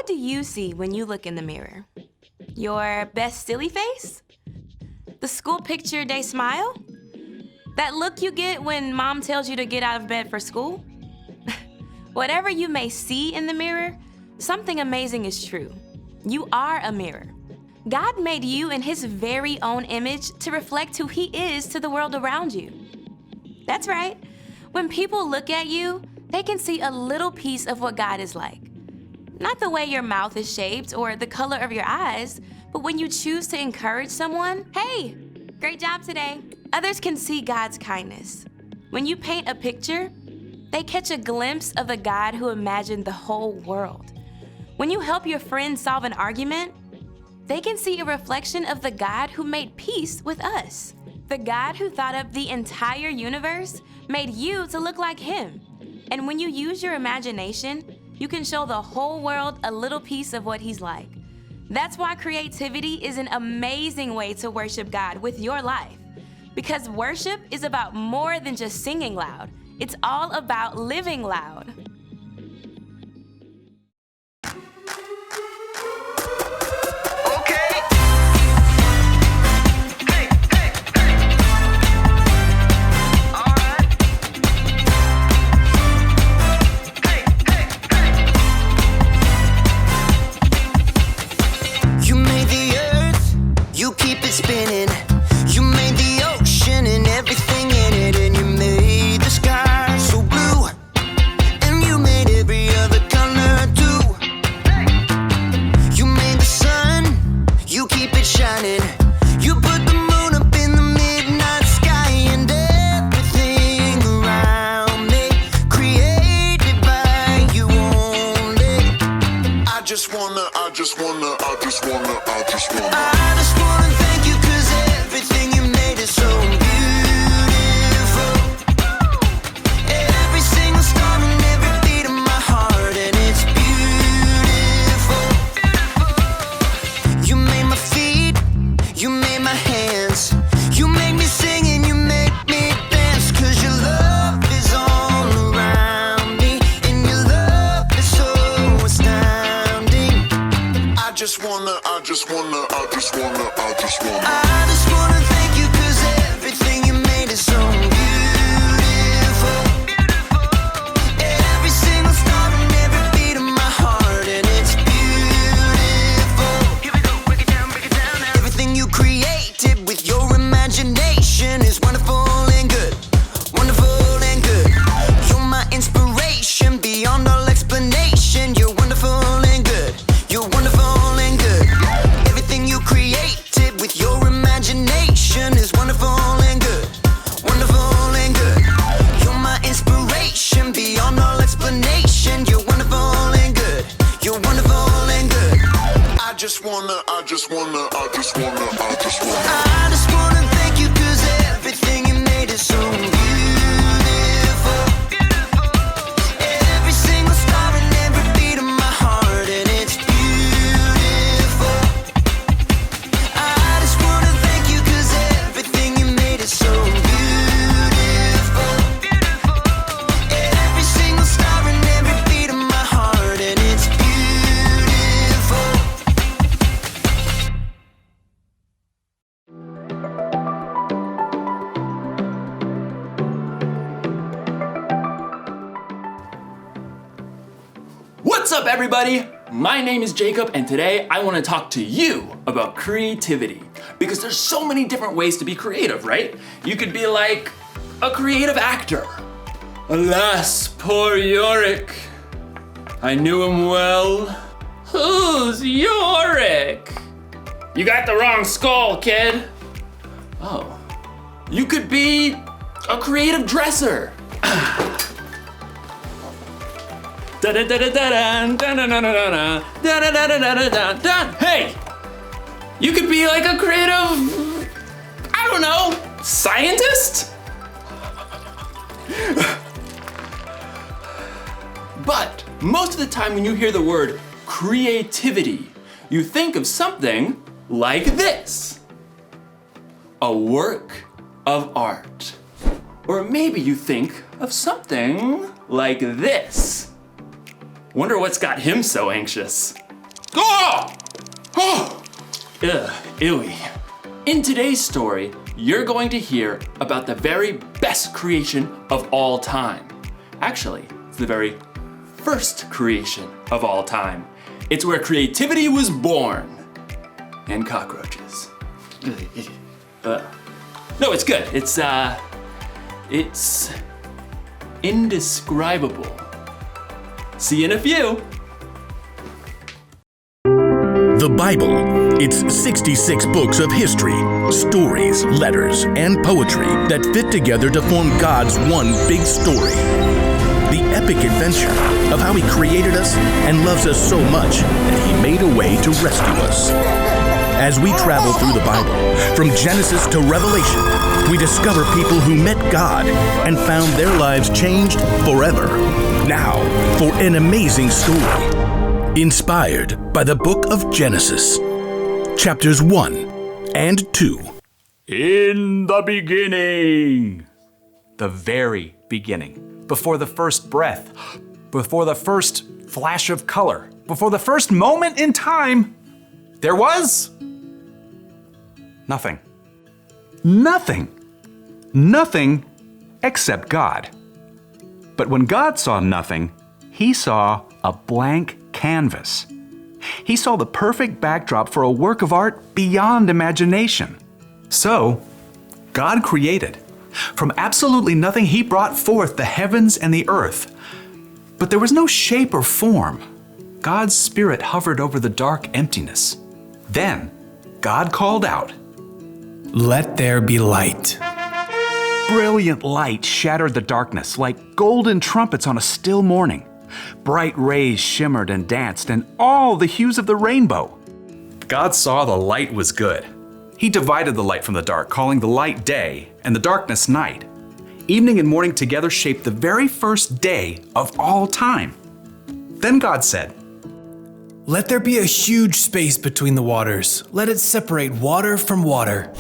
What do you see when you look in the mirror? Your best silly face? The school picture day smile? That look you get when mom tells you to get out of bed for school? Whatever you may see in the mirror, something amazing is true. You are a mirror. God made you in His very own image to reflect who He is to the world around you. That's right. When people look at you, they can see a little piece of what God is like. Not the way your mouth is shaped or the color of your eyes, but when you choose to encourage someone, hey, great job today. Others can see God's kindness. When you paint a picture, they catch a glimpse of the God who imagined the whole world. When you help your friend solve an argument, they can see a reflection of the God who made peace with us. The God who thought up the entire universe made you to look like Him. And when you use your imagination, you can show the whole world a little piece of what He's like. That's why creativity is an amazing way to worship God with your life. Because worship is about more than just singing loud. It's all about living loud. Spinning. You made the ocean and everything in it, and you made the sky so blue, and you made every other color too. You made the sun, you keep it shining. You put the moon up in the midnight sky, and everything around me created by you only. I just wanna thank you, 'cause everything you made is so beautiful. Every single star and every beat of my heart, and it's beautiful. You made my feet, you made my hands, you made me sing and you make me dance, 'cause your love is all around me, and your love is so astounding. I just wanna thank you, 'cause everything you made is so beautiful. Every single star and every beat of my heart, and it's beautiful. Here we go, break it down now. Everything you created with your imagination is wonderful and good, wonderful and good. You're my inspiration beyond all explanation. You're wonderful and good, you're wonderful and good. Everything you created with your imagination is wonderful and good, wonderful and good. You're my inspiration beyond all explanation. You're wonderful and good, you're wonderful and good. I just wanna thank you, 'cause everything you made is so beautiful. Every single star and every beat of my heart, and it's beautiful. I just wanna thank you, 'cause everything you made is so beautiful. Every single star and every beat of my heart, and it's beautiful. What's up, everybody? My name is Jacob, and today I want to talk to you about creativity, because there's so many different ways to be creative, right? You could be like a creative actor. Alas, poor Yorick. I knew him well. Who's Yorick? You got the wrong skull, kid. Oh. You could be a creative dresser. Hey! You could be like a creative, I don't know, scientist? But most of the time when you hear the word creativity, you think of something like this. A work of art. Or maybe you think of something like this. Wonder what's got him so anxious. Oh! Oh! Ugh, ewy. In today's story, you're going to hear about the very best creation of all time. Actually, it's the very first creation of all time. It's where creativity was born. And cockroaches. No, it's good. It's indescribable. See you in a few. The Bible. It's 66 books of history, stories, letters, and poetry that fit together to form God's one big story. The epic adventure of how He created us and loves us so much that He made a way to rescue us. As we travel through the Bible, from Genesis to Revelation, we discover people who met God and found their lives changed forever. Now, for an amazing story. Inspired by the book of Genesis, chapters 1 and 2. In the beginning. The very beginning. Before the first breath. Before the first flash of color. Before the first moment in time. There was nothing. Nothing. Nothing except God. But when God saw nothing, He saw a blank canvas. He saw the perfect backdrop for a work of art beyond imagination. So, God created. From absolutely nothing, He brought forth the heavens and the earth. But there was no shape or form. God's Spirit hovered over the dark emptiness. Then, God called out, "Let there be light." Brilliant light shattered the darkness like golden trumpets on a still morning. Bright rays shimmered and danced in all the hues of the rainbow. God saw the light was good. He divided the light from the dark, calling the light day and the darkness night. Evening and morning together shaped the very first day of all time. Then God said, "Let there be a huge space between the waters. Let it separate water from water."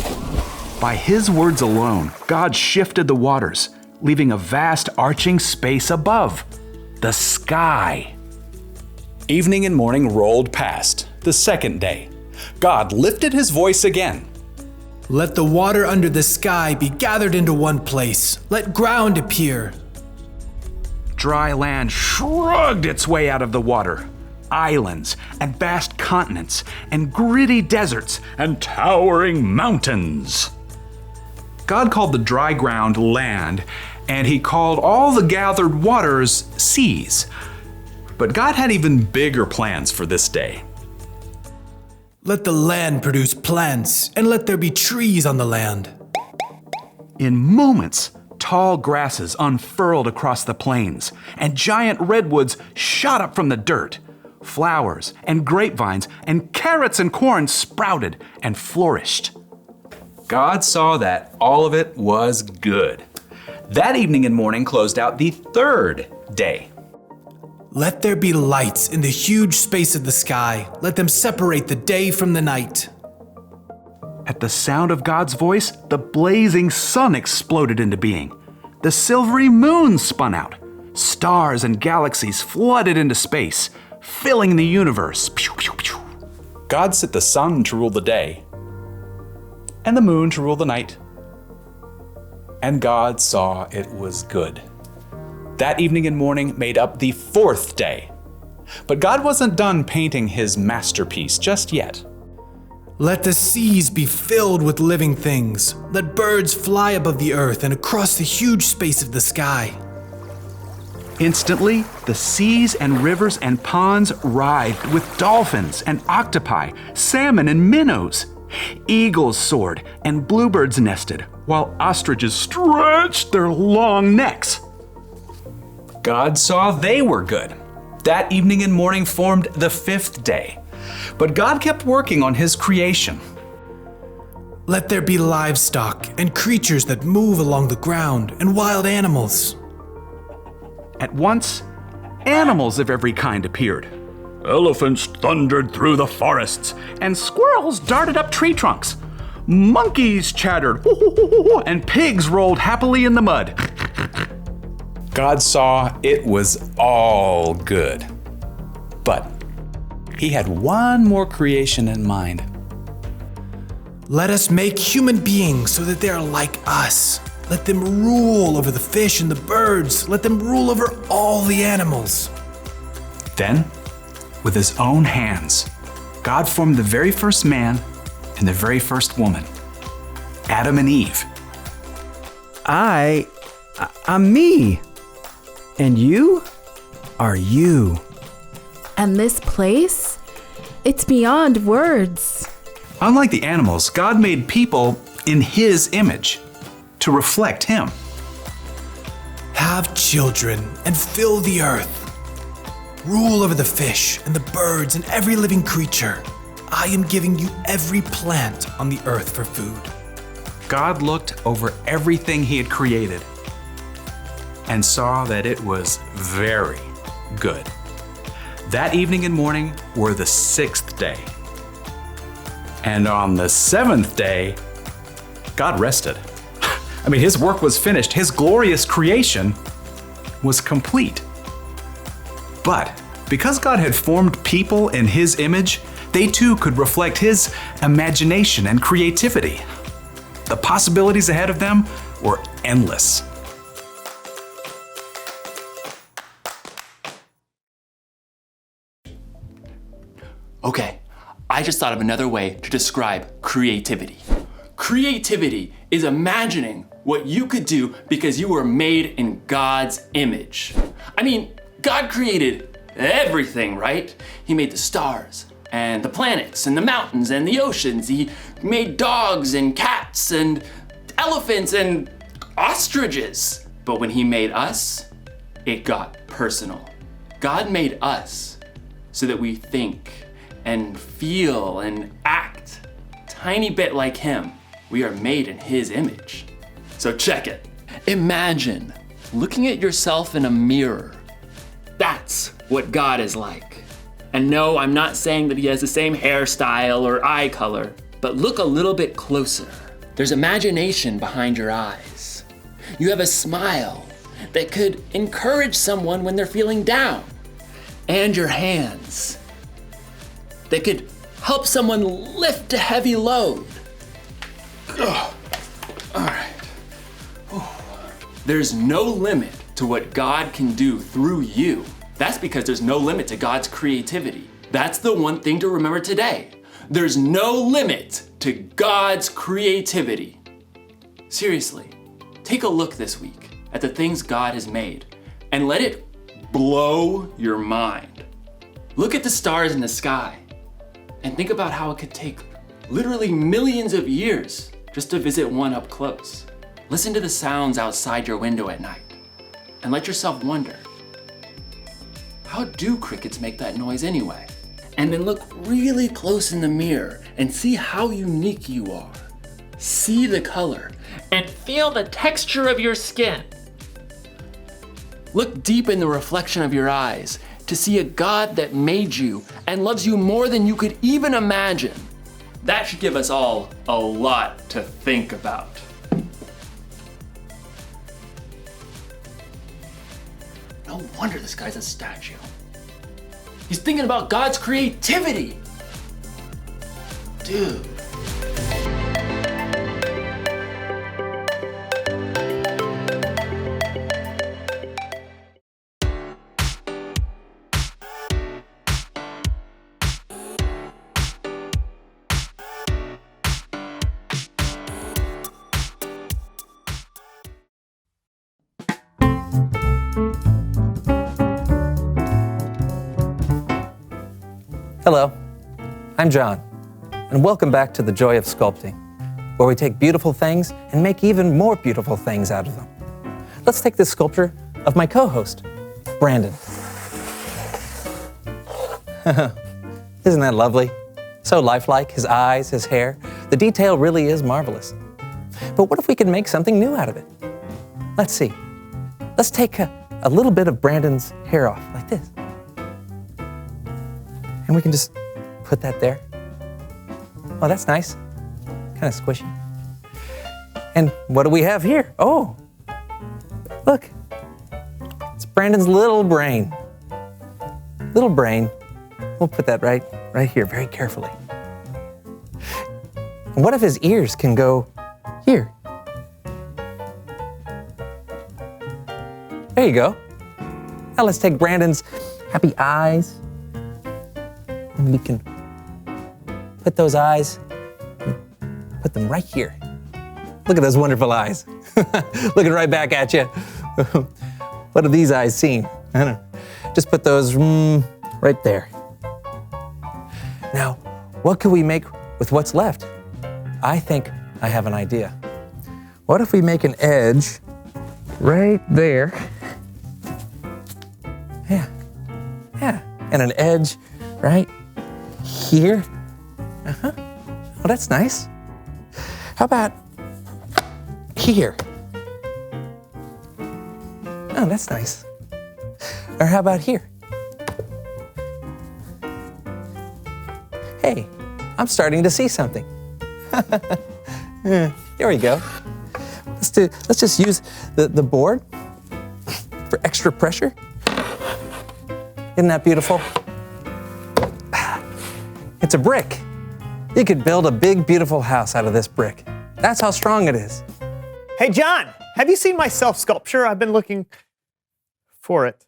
By His words alone, God shifted the waters, leaving a vast arching space above. The sky. Evening and morning rolled past, the second day. God lifted His voice again. "Let the water under the sky be gathered into one place. Let ground appear." Dry land shrugged its way out of the water. Islands and vast continents and gritty deserts and towering mountains. God called the dry ground land, and He called all the gathered waters seas. But God had even bigger plans for this day. "Let the land produce plants, and let there be trees on the land." In moments, tall grasses unfurled across the plains, and giant redwoods shot up from the dirt. Flowers and grapevines and carrots and corn sprouted and flourished. God saw that all of it was good. That evening and morning closed out the third day. "Let there be lights in the huge space of the sky. Let them separate the day from the night." At the sound of God's voice, the blazing sun exploded into being. The silvery moon spun out. Stars and galaxies flooded into space, filling the universe. Pew, pew, pew. God set the sun to rule the day, and the moon to rule the night. And God saw it was good. That evening and morning made up the fourth day. But God wasn't done painting His masterpiece just yet. "Let the seas be filled with living things. Let birds fly above the earth and across the huge space of the sky." Instantly, the seas and rivers and ponds writhed with dolphins and octopi, salmon and minnows. Eagles soared and bluebirds nested, while ostriches stretched their long necks. God saw they were good. That evening and morning formed the fifth day. But God kept working on His creation. "Let there be livestock and creatures that move along the ground and wild animals." At once, animals of every kind appeared. Elephants thundered through the forests, and squirrels darted up tree trunks. Monkeys chattered, and pigs rolled happily in the mud. God saw it was all good. But he had one more creation in mind. Let us make human beings so that they are like us. Let them rule over the fish and the birds. Let them rule over all the animals. Then, with his own hands, God formed the very first man and the very first woman, Adam and Eve. I'm me. And you are you. And this place? It's beyond words. Unlike the animals, God made people in his image to reflect him. Have children and fill the earth. Rule over the fish and the birds and every living creature. I am giving you every plant on the earth for food. God looked over everything he had created and saw that it was very good. That evening and morning were the 6th day. And on the 7th day, God rested. I mean, his work was finished. His glorious creation was complete. But because God had formed people in his image, they too could reflect his imagination and creativity. The possibilities ahead of them were endless. Okay, I just thought of another way to describe creativity. Creativity is imagining what you could do because you were made in God's image. I mean, God created everything, right? He made the stars and the planets and the mountains and the oceans. He made dogs and cats and elephants and ostriches. But when he made us, it got personal. God made us so that we think and feel and act a tiny bit like him. We are made in his image. So check it. Imagine looking at yourself in a mirror. That's what God is like. And no, I'm not saying that he has the same hairstyle or eye color, but look a little bit closer. There's imagination behind your eyes. You have a smile that could encourage someone when they're feeling down. And your hands that could help someone lift a heavy load. Ugh. All right. There's no limit to what God can do through you. That's because there's no limit to God's creativity. That's the one thing to remember today. There's no limit to God's creativity. Seriously, take a look this week at the things God has made and let it blow your mind. Look at the stars in the sky and think about how it could take literally millions of years just to visit one up close. Listen to the sounds outside your window at night and let yourself wonder, how do crickets make that noise anyway? And then look really close in the mirror and see how unique you are. See the color and feel the texture of your skin. Look deep in the reflection of your eyes to see a God that made you and loves you more than you could even imagine. That should give us all a lot to think about. No wonder this guy's a statue. He's thinking about God's creativity. Dude. Hello, I'm John, and welcome back to The Joy of Sculpting, where we take beautiful things and make even more beautiful things out of them. Let's take this sculpture of my co-host, Brandon. Isn't that lovely? So lifelike, his eyes, his hair. The detail really is marvelous. But what if we could make something new out of it? Let's see. Let's take a little bit of Brandon's hair off, like this. And we can just put that there. Oh, that's nice. Kind of squishy. And what do we have here? Oh, look. It's Brandon's little brain. Little brain. we'll put that right here, very carefully. And what if his ears can go here? There you go. Now let's take Brandon's happy eyes, and we can put those eyes, put them right here. Look at those wonderful eyes. Looking right back at you. What have these eyes seen? I don't know. Just put those right there. Now, what can we make with what's left? I think I have an idea. What if we make an edge right there? Yeah, and an edge right here. Well, that's nice. How about here? Oh, that's nice. Or how about here? Hey, I'm starting to see something. Here we go. Let's just use the board for extra pressure. Isn't that beautiful? It's a brick. You could build a big, beautiful house out of this brick. That's how strong it is. Hey, John, have you seen my self-sculpture? I've been looking for it.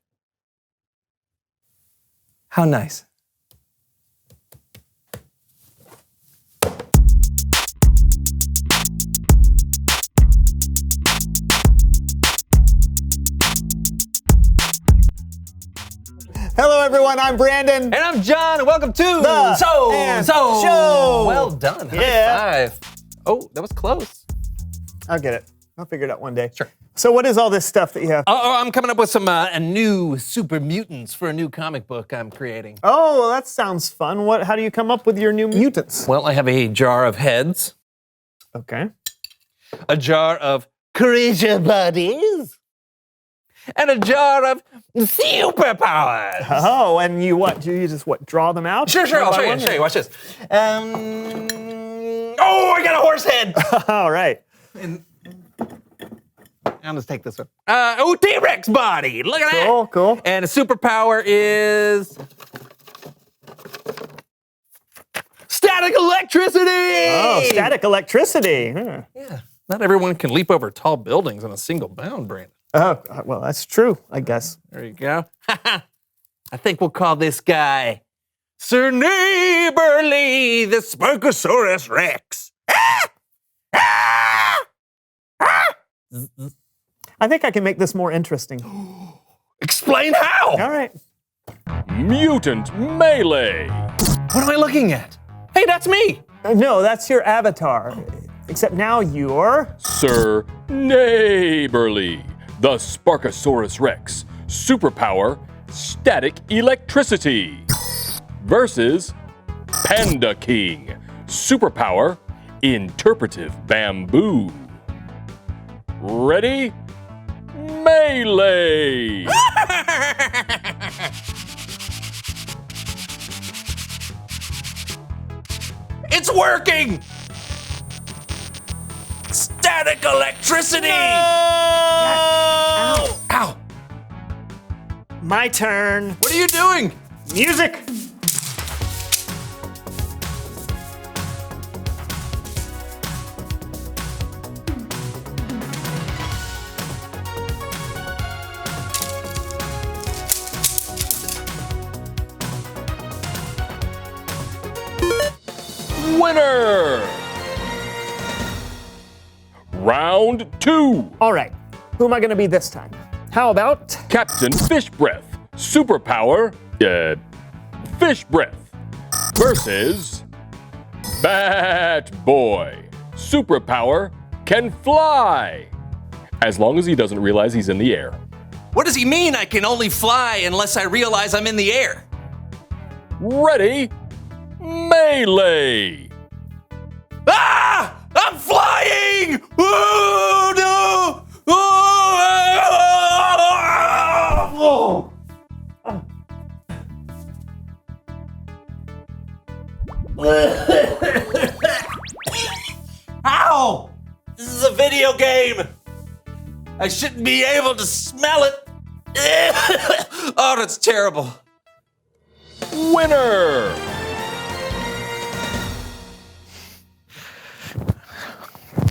How nice. Hello, everyone. I'm Brandon. And I'm John, and welcome to The Show. Well done. Yeah. High five. Oh, that was close. I'll get it. I'll figure it out one day. Sure. So what is all this stuff that you have? Oh, I'm coming up with some new super mutants for a new comic book I'm creating. Oh, well, that sounds fun. How do you come up with your new mutants? Well, I have a jar of heads, Okay. a jar of creature bodies, and a jar of superpowers. Oh, and you what? Do you just draw them out? Sure. One I'll by show one? you. Watch this. Oh, I got a horse head. All right. I'll just take this one. T-Rex body. Look at that. Cool. And a superpower is static electricity. Oh, static electricity. Huh. Yeah. Not everyone can leap over tall buildings in a single bound, Brandon. Oh, well, that's true, I guess. There you go. I think we'll call this guy Sir Neighborly, the Sparkosaurus Rex. I think I can make this more interesting. Explain how. All right. Mutant Melee. What am I looking at? Hey, that's me. No, that's your avatar. Except now you're... Sir Neighborly, the Sparkosaurus Rex. Superpower, static electricity. Versus Panda King. Superpower, interpretive bamboo. Ready? Melee! It's working! Static electricity! Ow. Ow! My turn. What are you doing? Music. Winner! Round 2. All right. Who am I going to be this time? How about... Captain Fish Breath. Superpower, Fish Breath. Versus Bat Boy. Superpower, can fly. As long as he doesn't realize he's in the air. What does he mean I can only fly unless I realize I'm in the air? Ready? Melee! Ah! I'm flying! Oh, no! Oh! Ow! This is a video game! I shouldn't be able to smell it! Oh, that's terrible. winner!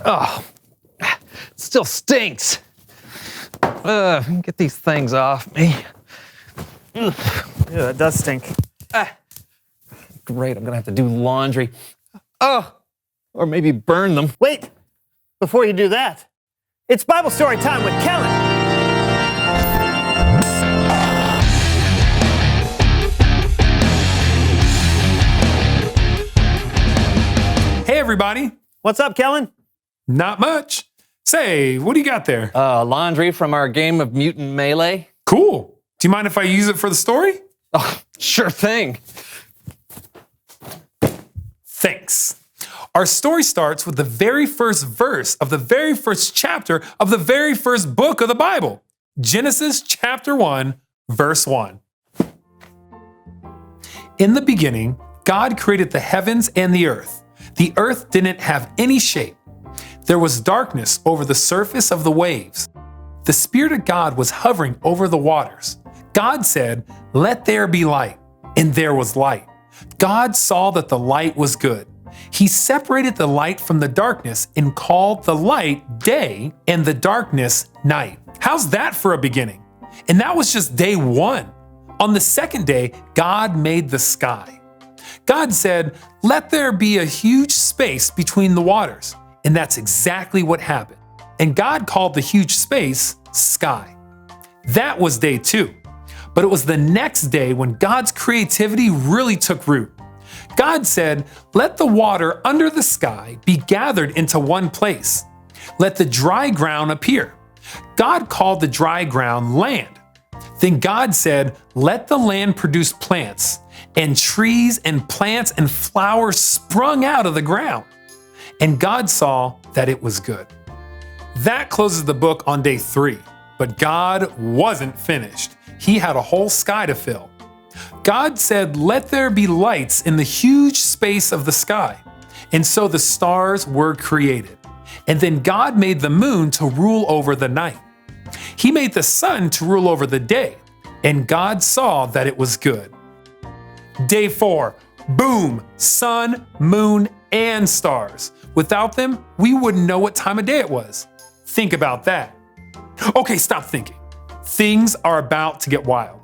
Oh, it still stinks. Get these things off me. Yeah, that does stink. Great, I'm gonna have to do laundry. Oh, or maybe burn them. Wait, before you do that, it's Bible story time with Kellen. Hey, everybody. What's up, Kellen? Not much. Say, what do you got there? Laundry from our game of Mutant Melee. Cool. Do you mind if I use it for the story? Oh, sure thing. Thanks. Our story starts with the very first verse of the very first chapter of the very first book of the Bible, Genesis chapter 1, verse 1. In the beginning, God created the heavens and the earth. The earth didn't have any shape. There was darkness over the surface of the waves. The Spirit of God was hovering over the waters. God said, "Let there be light," and there was light. God saw that the light was good. He separated the light from the darkness and called the light day and the darkness night. How's that for a beginning? And that was just day one. On the second day, God made the sky. God said, "Let there be a huge space between the waters." And that's exactly what happened. And God called the huge space sky. That was day two. But it was the next day when God's creativity really took root. God said, "Let the water under the sky be gathered into one place. Let the dry ground appear." God called the dry ground land. Then God said, "Let the land produce plants," and trees and plants and flowers sprung out of the ground. And God saw that it was good. That closes the book on day 3, but God wasn't finished. He had a whole sky to fill. God said, "Let there be lights in the huge space of the sky." And so the stars were created. And then God made the moon to rule over the night. He made the sun to rule over the day. And God saw that it was good. Day 4, boom, sun, moon, and stars. Without them, we wouldn't know what time of day it was. Think about that. Okay, stop thinking. Things are about to get wild.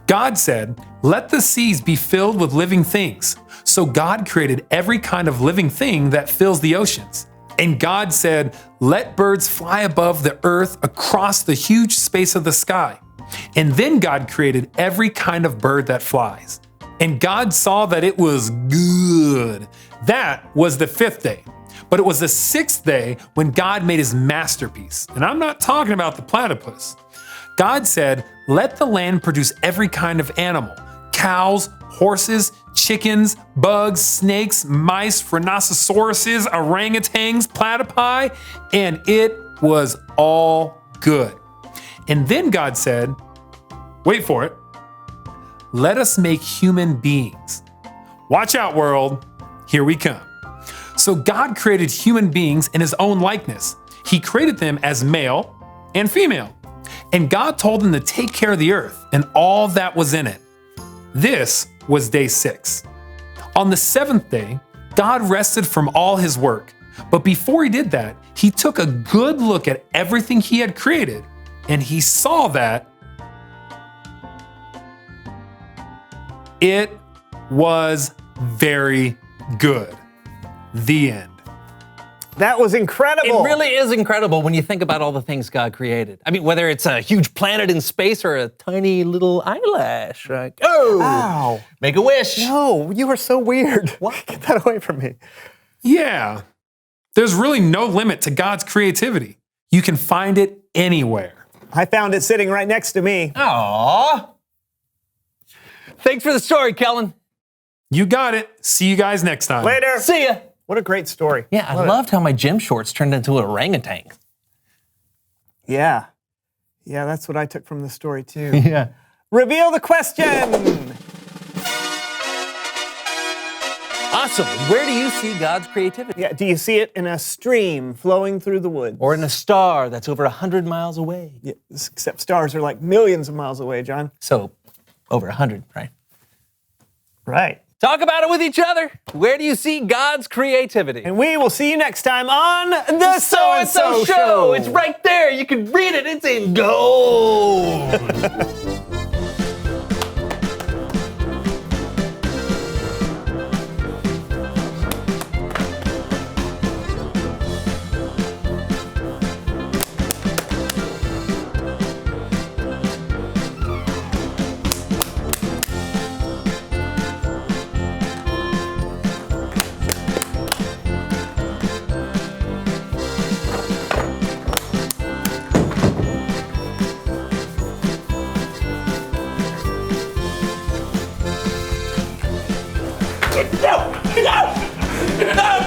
God said, "Let the seas be filled with living things." So God created every kind of living thing that fills the oceans. And God said, "Let birds fly above the earth across the huge space of the sky." And then God created every kind of bird that flies. And God saw that it was good. That was the 5th day. But it was the 6th day when God made his masterpiece. And I'm not talking about the platypus. God said, "Let the land produce every kind of animal: cows, horses, chickens, bugs, snakes, mice, rhinoceroses, orangutans, platypi," and it was all good. And then God said, wait for it, "Let us make human beings." Watch out, world. Here we come. So God created human beings in his own likeness. He created them as male and female. And God told them to take care of the earth and all that was in it. This was day 6. On the 7th day, God rested from all his work. But before he did that, he took a good look at everything he had created, and he saw that it was very good. The end. That was incredible. It really is incredible when you think about all the things God created. I mean, whether it's a huge planet in space or a tiny little eyelash. Like, oh, Ow. Make a wish. No, you are so weird. What? Get that away from me. Yeah, there's really no limit to God's creativity. You can find it anywhere. I found it sitting right next to me. Aww. Thanks for the story, Kellen. You got it. See you guys next time. Later. See ya. What a great story. Yeah, I loved how my gym shorts turned into an orangutan. Yeah. Yeah, that's what I took from the story too. Yeah. Reveal the question. Awesome. Where do you see God's creativity? Yeah, do you see it in a stream flowing through the woods? Or in a star that's over 100 miles away? Yeah, except stars are like millions of miles away, John. So, over 100, right? Right. Talk about it with each other. Where do you see God's creativity? And we will see you next time on The So-and-so Show. It's right there. You can read it. It's in gold. No!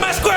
My square!